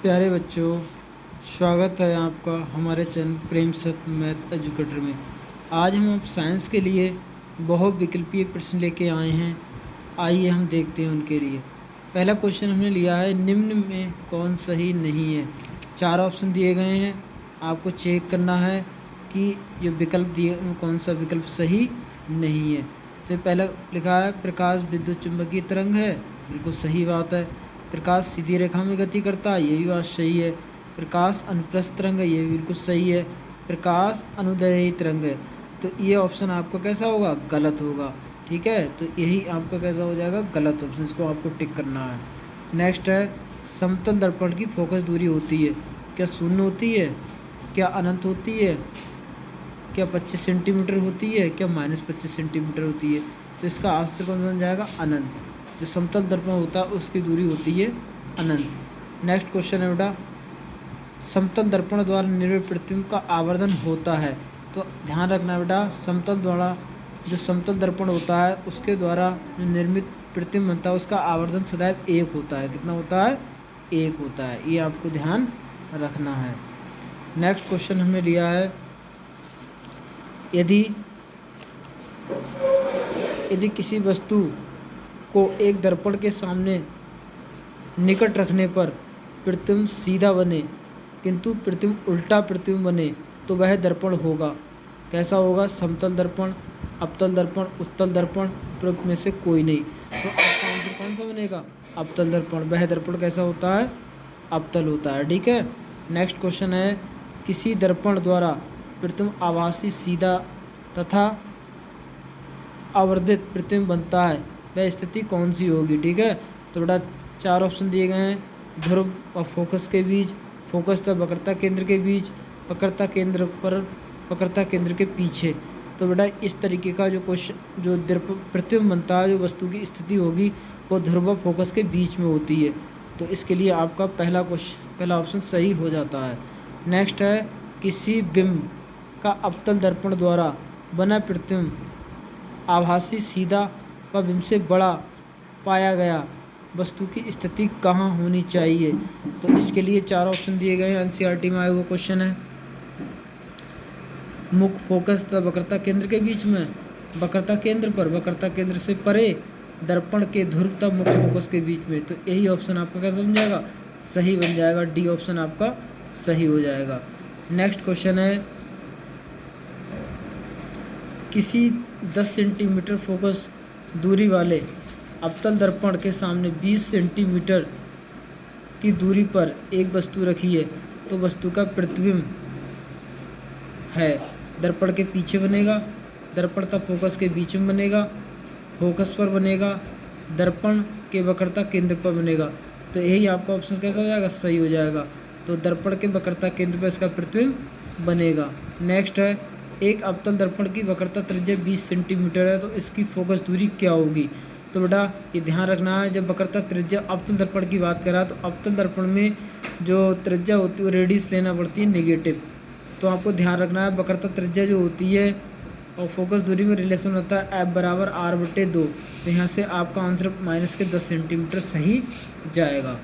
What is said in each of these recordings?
प्यारे बच्चों, स्वागत है आपका हमारे चैनल प्रेम सत्य मैथ एजुकेटर में। आज हम अब साइंस के लिए बहुविकल्पीय प्रश्न लेके आए हैं। आइए हम देखते हैं उनके लिए। पहला क्वेश्चन हमने लिया है, निम्न में कौन सही नहीं है। 4 ऑप्शन दिए गए हैं, आपको चेक करना है कि ये विकल्प दिए उनमें कौन सा विकल्प सही नहीं है। तो पहला लिखा है, प्रकाश विद्युत चुम्बकीय तरंग है, बिल्कुल सही बात है। प्रकाश सीधी रेखा में गति करता है, ये भी बात सही है। प्रकाश अनुप्रस्थ तरंग है, ये भी बिल्कुल सही है। प्रकाश अनुदैर्ध्य तरंग है, तो ये ऑप्शन आपका कैसा होगा, गलत होगा। ठीक है, तो यही आपका कैसा हो जाएगा, गलत ऑप्शन, इसको आपको टिक करना है। नेक्स्ट है, समतल दर्पण की फोकस दूरी होती है, क्या शून्य होती है, क्या अनंत होती है, क्या 25 सेंटीमीटर होती है, क्या -25 सेंटीमीटर होती है। तो इसका आंसर कौन सा बन जाएगा, अनंत। जो समतल दर्पण होता है उसकी दूरी होती है अनंत। नेक्स्ट क्वेश्चन है बेटा, समतल दर्पण द्वारा निर्मित प्रतिबिंब का आवर्धन होता है। तो ध्यान रखना बेटा, जो समतल दर्पण होता है उसके द्वारा जो निर्मित प्रतिबिंब बनता है उसका आवर्धन सदैव 1 होता है। कितना होता है, 1 होता है, ये आपको ध्यान रखना है। नेक्स्ट क्वेश्चन हमने लिया है, यदि किसी वस्तु को एक दर्पण के सामने निकट रखने पर प्रतिबिंब सीधा बने किंतु प्रतिबिंब उल्टा प्रतिबिंब बने तो वह दर्पण होगा। कैसा होगा, समतल दर्पण, अवतल दर्पण, उत्तल दर्पण, उपरोक्त में से कोई नहीं। तो आपका आंसर कौन सा बनेगा, अवतल दर्पण। वह दर्पण कैसा होता है, अवतल होता है। ठीक है। नेक्स्ट क्वेश्चन है, किसी दर्पण द्वारा प्रतिबिंब आभासी सीधा तथा आवर्धित प्रतिबिंब बनता है, वह स्थिति कौन सी होगी। ठीक है, तो बेटा 4 ऑप्शन दिए गए हैं, ध्रुव और फोकस के बीच, फोकस तथा वक्रता केंद्र के बीच, वक्रता केंद्र पर, वक्रता केंद्र के पीछे। तो बेटा इस तरीके का जो क्वेश्चन, जो प्रतिबिंब बनता है, जो वस्तु की स्थिति होगी वो ध्रुव और फोकस के बीच में होती है। तो इसके लिए आपका पहला ऑप्शन सही हो जाता है। नेक्स्ट है, किसी बिंब का अवतल दर्पण द्वारा बना प्रतिबिंब आभासी सीधा व बिंब से बड़ा पाया गया वस्तु की स्थिति कहाँ होनी चाहिए। तो इसके लिए 4 ऑप्शन दिए गए हैं, एनसीईआरटी में आया हुआ क्वेश्चन है। मुख्य फोकस तथा वक्रता केंद्र के बीच में, वक्रता केंद्र पर, वक्रता केंद्र से परे, दर्पण के ध्रुव तथा मुख्य फोकस के बीच में। तो यही ऑप्शन आपका कैसा बन जाएगा, सही बन जाएगा। डी ऑप्शन आपका सही हो जाएगा। नेक्स्ट क्वेश्चन है, किसी 10 सेंटीमीटर फोकस दूरी वाले अवतल दर्पण के सामने 20 सेंटीमीटर की दूरी पर एक वस्तु रखी है, तो वस्तु का प्रतिबिंब है दर्पण के पीछे बनेगा, दर्पण तथा फोकस के बीच में बनेगा, फोकस पर बनेगा, दर्पण के वक्रता केंद्र पर बनेगा। तो यही आपका ऑप्शन कैसा हो जाएगा, सही हो जाएगा। तो दर्पण के वक्रता केंद्र पर इसका प्रतिबिंब बनेगा। नेक्स्ट है, एक अवतल दर्पण की वक्रता त्रिज्या 20 सेंटीमीटर है, तो इसकी फोकस दूरी क्या होगी। तो बेटा ये ध्यान रखना है, जब वक्रता त्रिज्या अवतल दर्पण की बात करा तो अवतल दर्पण में जो त्रिज्या होती है वो रेडियस लेना पड़ती है नेगेटिव। तो आपको ध्यान रखना है, वक्रता त्रिज्या जो होती है और फोकस दूरी में रिलेशन होता है F = R/2। तो यहाँ से आपका आंसर -10 सेंटीमीटर सही जाएगा।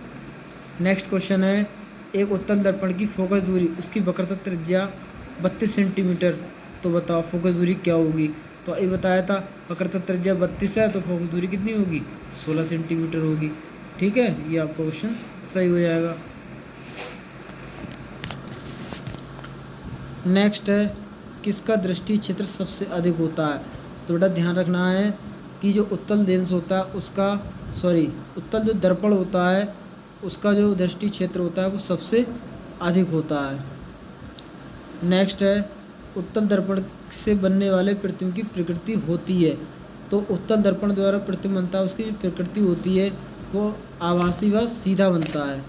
नेक्स्ट क्वेश्चन है, एक उत्तल दर्पण की फोकस दूरी, उसकी वक्रता त्रिज्या 32 सेंटीमीटर, तो बताओ फोकस दूरी क्या होगी। तो ये बताया था, वक्रता त्रिज्या 32 है तो फोकस दूरी कितनी होगी, 16 सेंटीमीटर होगी। ठीक है, ये आपका क्वेश्चन सही हो जाएगा। नेक्स्ट है, किसका दृष्टि क्षेत्र सबसे अधिक होता है। तो बेटा ध्यान रखना है कि जो उत्तल लेंस होता है उसका, उत्तल जो दर्पण होता है उसका जो दृष्टि क्षेत्र होता है वो सबसे अधिक होता है। नेक्स्ट है, उत्तल दर्पण से बनने वाले प्रतिबिंब की प्रकृति होती है। तो उत्तल दर्पण द्वारा प्रतिबिंब बनता है, उसकी जो प्रकृति होती है वो आभासी व सीधा बनता है।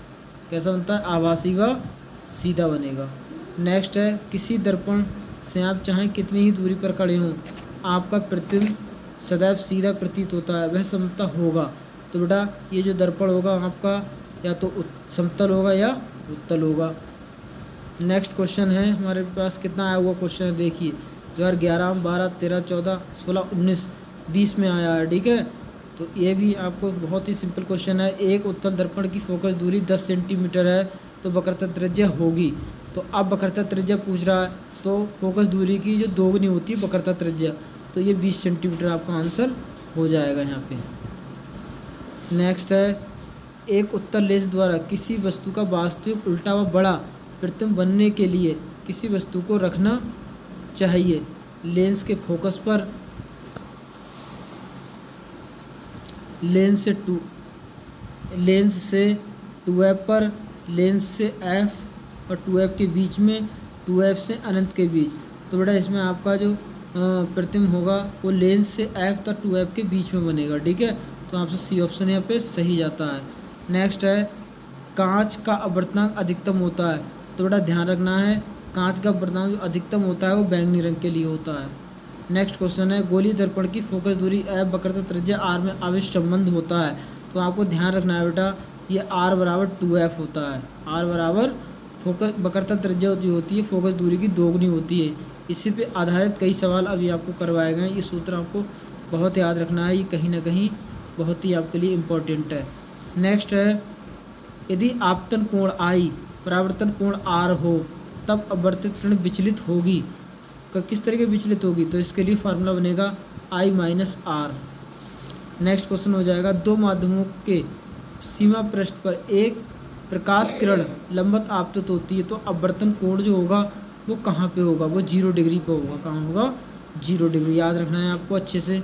कैसा बनता है, आभासी व सीधा बनेगा। नेक्स्ट है, किसी दर्पण से आप चाहें कितनी ही दूरी पर खड़े हों, आपका प्रतिबिंब सदैव सीधा प्रतीत होता है, वह समतल होगा। तो बेटा ये जो दर्पण होगा आपका या तो समतल होगा या उत्तल होगा। नेक्स्ट क्वेश्चन है, हमारे पास कितना आया हुआ क्वेश्चन है, देखिए 2011 में 12, 13, 14, 16, 19, 20 में आया है। ठीक है, तो ये भी आपको बहुत ही सिंपल क्वेश्चन है। एक उत्तल दर्पण की फोकस दूरी 10 सेंटीमीटर है, तो वक्रता त्रिज्या होगी। तो अब वक्रता त्रिज्या पूछ रहा है, तो फोकस दूरी की जो दोगुनी होती है वक्रता त्रिज्या, तो ये 20 सेंटीमीटर आपका आंसर हो जाएगा यहाँ पे। नेक्स्ट है, एक उत्तल लेंस द्वारा किसी वस्तु का वास्तविक उल्टा व बड़ा प्रतिबिंब बनने के लिए किसी वस्तु को रखना चाहिए। लेंस के फोकस पर लेंस से 2f पर, लेंस से f और 2f के बीच में, 2f से अनंत के बीच। तो बेटा इसमें आपका जो प्रतिबिंब होगा वो लेंस से f तक 2f के बीच में बनेगा। ठीक है, तो आपसे सी ऑप्शन यहाँ पे सही जाता है। नेक्स्ट है, कांच का अपवर्तनांक अधिकतम होता है। तो बेटा ध्यान रखना है, कांच का अपवर्तनांक जो अधिकतम होता है वो बैंगनी रंग के लिए होता है। नेक्स्ट क्वेश्चन है, गोलीय दर्पण की फोकस दूरी f वक्रता त्रिज्या r में आवेश संबंध होता है। तो आपको ध्यान रखना है बेटा, ये r बराबर 2f होता है। r बराबर फोकस वक्रता त्रिज्या होती है फोकस दूरी की दोगुनी होती है। इसी पे आधारित कई सवाल अभी आपको करवाए गए हैं। ये सूत्र आपको बहुत याद रखना है, ये कहीं ना कहीं बहुत ही आपके लिए इम्पोर्टेंट है। नेक्स्ट है, यदि आपतन कोण I परावर्तन कोण R हो तब अपवर्तित किरण विचलित होगी। किस तरह की विचलित होगी, तो इसके लिए फार्मूला बनेगा I minus R। Next question हो जाएगा, दो माध्यमों के सीमा पृष्ठ पर एक प्रकाश किरण लंबवत आपतित होती है, तो अपवर्तन कोण जो होगा वो कहाँ पे होगा, वो 0 डिग्री पे होगा। कहाँ होगा, 0 डिग्री। याद रखना है आपको अच्छे से।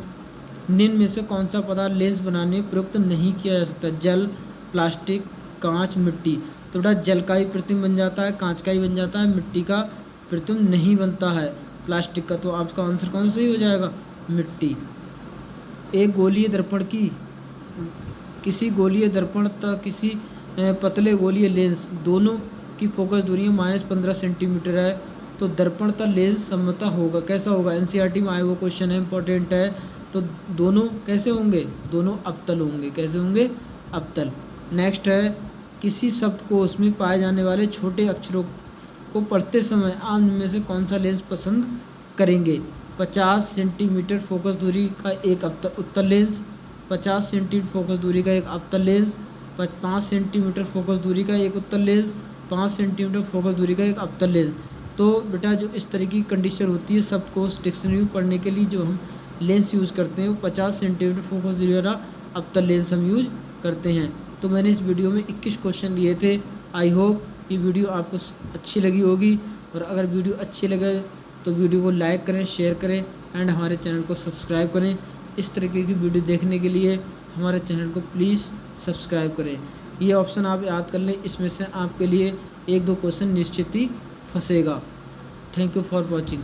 निम्न में से कौन सा पदार्थ लेंस बनाने में प्रयुक्त नहीं किया जा सकता, जल, प्लास्टिक, कांच, मिट्टी। तो बेटा जल का ही प्रतिबिंब बन जाता है, कांच का ही बन जाता है, मिट्टी का प्रतिबिंब नहीं बनता है, प्लास्टिक का। तो आपका आंसर कौन सा ही हो जाएगा, मिट्टी। एक गोलीय दर्पण की किसी गोलीय दर्पण तथा किसी पतले गोलीय लेंस दोनों की फोकस दूरी -15 सेंटीमीटर है, तो दर्पण तथा लेंस समता होगा। कैसा होगा, एनसीईआरटी में आया हुआ क्वेश्चन है, इंपॉर्टेंट है। तो दोनों कैसे होंगे, दोनों अवतल होंगे। कैसे होंगे, अवतल। नेक्स्ट है, किसी शब्दकोश में पाए जाने वाले छोटे अक्षरों को पढ़ते समय आप में से कौन सा लेंस पसंद करेंगे। 50 सेंटीमीटर फोकस दूरी का एक उत्तल लेंस, 50 सेंटीमीटर फोकस दूरी का एक अवतल लेंस, 5 सेंटीमीटर फोकस दूरी का एक उत्तल लेंस, 5 सेंटीमीटर फोकस दूरी का एक अवतल लेंस। तो बेटा जो इस तरह की कंडीशन होती है शब्दकोश डिक्शनरी पढ़ने के लिए जो हम लेंस यूज़ करते हैं वो 50 सेंटीमीटर फोकस दूरी वाला अवतल लेंस हम यूज करते हैं। तो मैंने इस वीडियो में 21 क्वेश्चन लिए थे। आई होप ये वीडियो आपको अच्छी लगी होगी, और अगर वीडियो अच्छी लगे तो वीडियो को लाइक करें, शेयर करें एंड हमारे चैनल को सब्सक्राइब करें। इस तरीके की वीडियो देखने के लिए हमारे चैनल को प्लीज़ सब्सक्राइब करें। ये ऑप्शन आप याद कर लें, इसमें से आपके लिए 1-2 क्वेश्चन निश्चित ही फंसेगा। Thank you for watching.